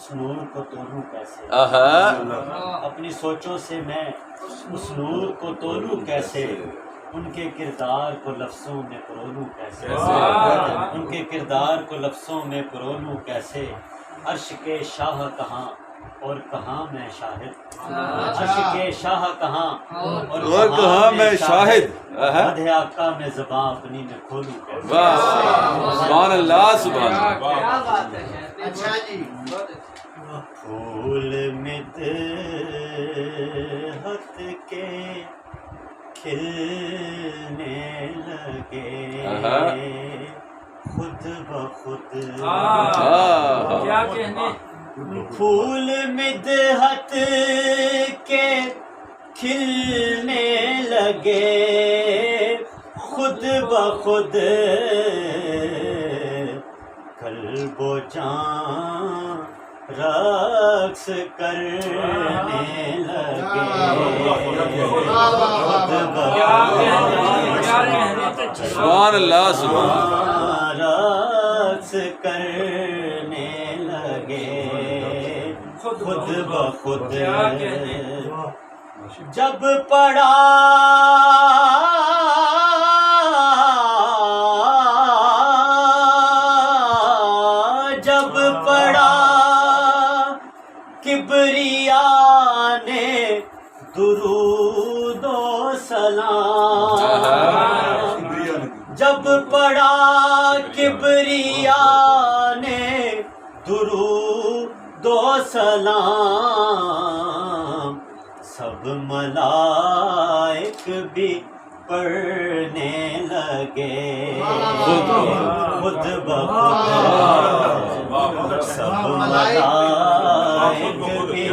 اس نور کو تولوں کیسے، آہا اپنی سوچوں سے میں اس نور کو تولوں کیسے، ان کے کردار کو لفظوں میں پرولوں کیسے، ان کے کردار کو لفظوں میں پرولوں کیسے، عرش کے شاہ کہاں اور کہاں میں شاہد، عرش کے شاہ کہاں اور کہاں میں شاہد، مدح آقا میں زباں اپنی میں کھولوں کیسے۔ سبحان اللہ سبحان اللہ۔ اچھا جی، پھول مدحت کے کھلنے لگے خود بخود، کیا کہنے، پھول مدحت کے کھلنے لگے خود بخود، قلب و جان رقص کرنے لگے خود بخود، سبحان اللہ سبحان اللہ۔ رقص کرنے لگے خود بخود، جب پڑا کبریا نے درود و سلام، جب پڑھا کبریا نے درود و سلام، سب ملائک بھی پڑھنے لگے خود بخود، سب ملائک بھی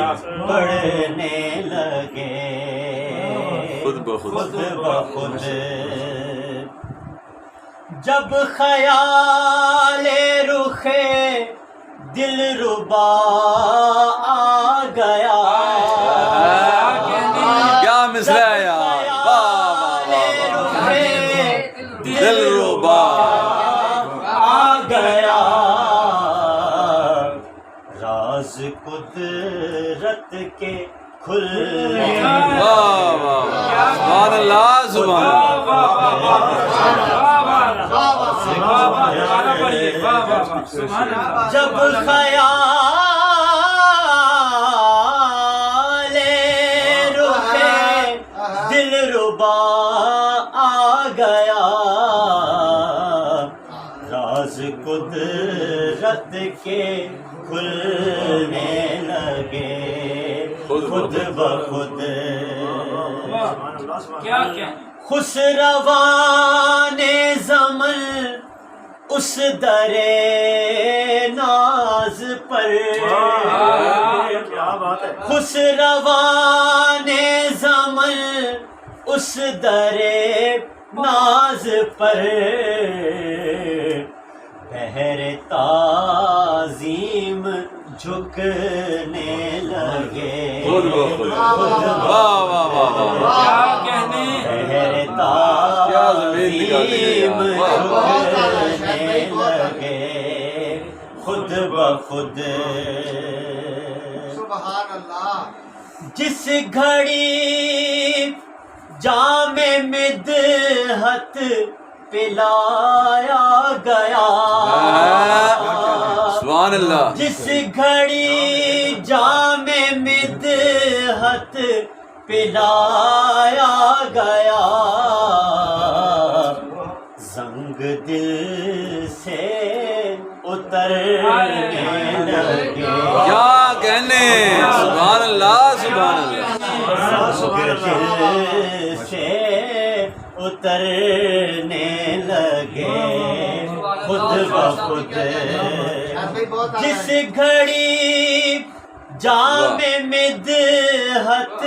پڑھنے لگے خود بخود، بخود، جب خیال رخ دلربا آ گیا، کیا مسئلہ ہے یار، دلربا آ گیا، راز قدرت کے کھلنے، سبحان اللہ سبحان اللہ۔ جب خیال رخ دلربا آ گیا، راز قدرت کے کھلنے لگے خود بخود، کیا کیا خسروان زمن اس در ناز پر، خسروان زمن اس در ناز پر، بہر تعظیم جھکنے لگے خود بخود، واہ واہ واہ واہ، کیا کہنے، بہر تعظیم جھکنے لگے خود بخود، سبحان اللہ۔ جس گھڑی جام مدحت پلایا گیا، سبحان اللہ، جس گھڑی جام مدحت پلایا گیا، زنگ دل سے اترنے لگے، کیا کہنے، سبحان اللہ سبحان اللہ۔ زنگ دل سے اترنے لگے خود بخود، جس گھڑی جام مدحت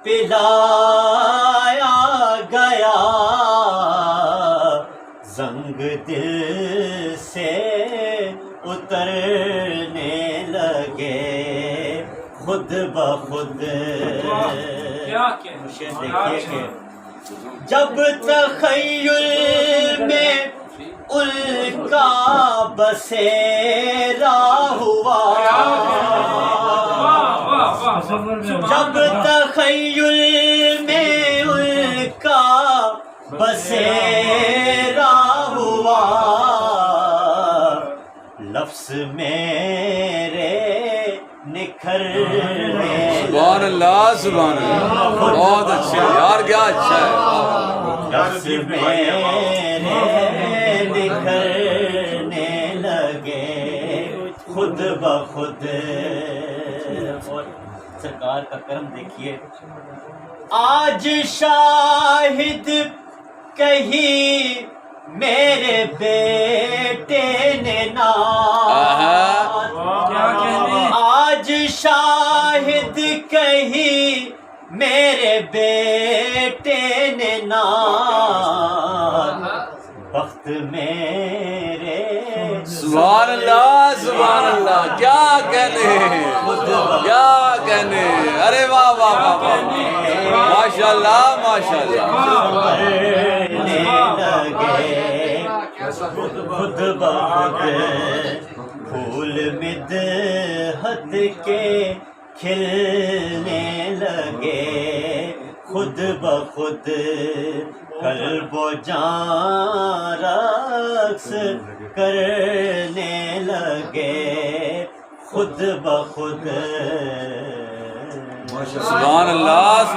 پلایا گیا، زنگ دل سے اترنے لگے خود بخود۔ کیا کیا، دیکھیے کہ جب تخیل میں ان کا بسیرا ہوا، جب تخیل میں ان کا بسیرا ہوا لفظ میرے نکھرنے سبحان اللہ سبحان اللہ بہت اچھا یار کیا اچھا ہے لفظ میرے نکھرنے لگے خود بخود اور سرکار کا کرم دیکھیے آج شاہد کہیں میرے بیٹے نے نام کیا کہنے آج شاہد کہیں میرے بیٹے نے نام وقت میرے سبحان اللہ کیا کہنے کیا کہنے ارے واہ واہ واہ واہ ماشاء اللہ ماشاء اللہ مرنے لگے خود بخود پھول مدحت کے کھلنے لگے خود بخود قلب و جان رقص کرنے لگے خود بخود سبحان اللہ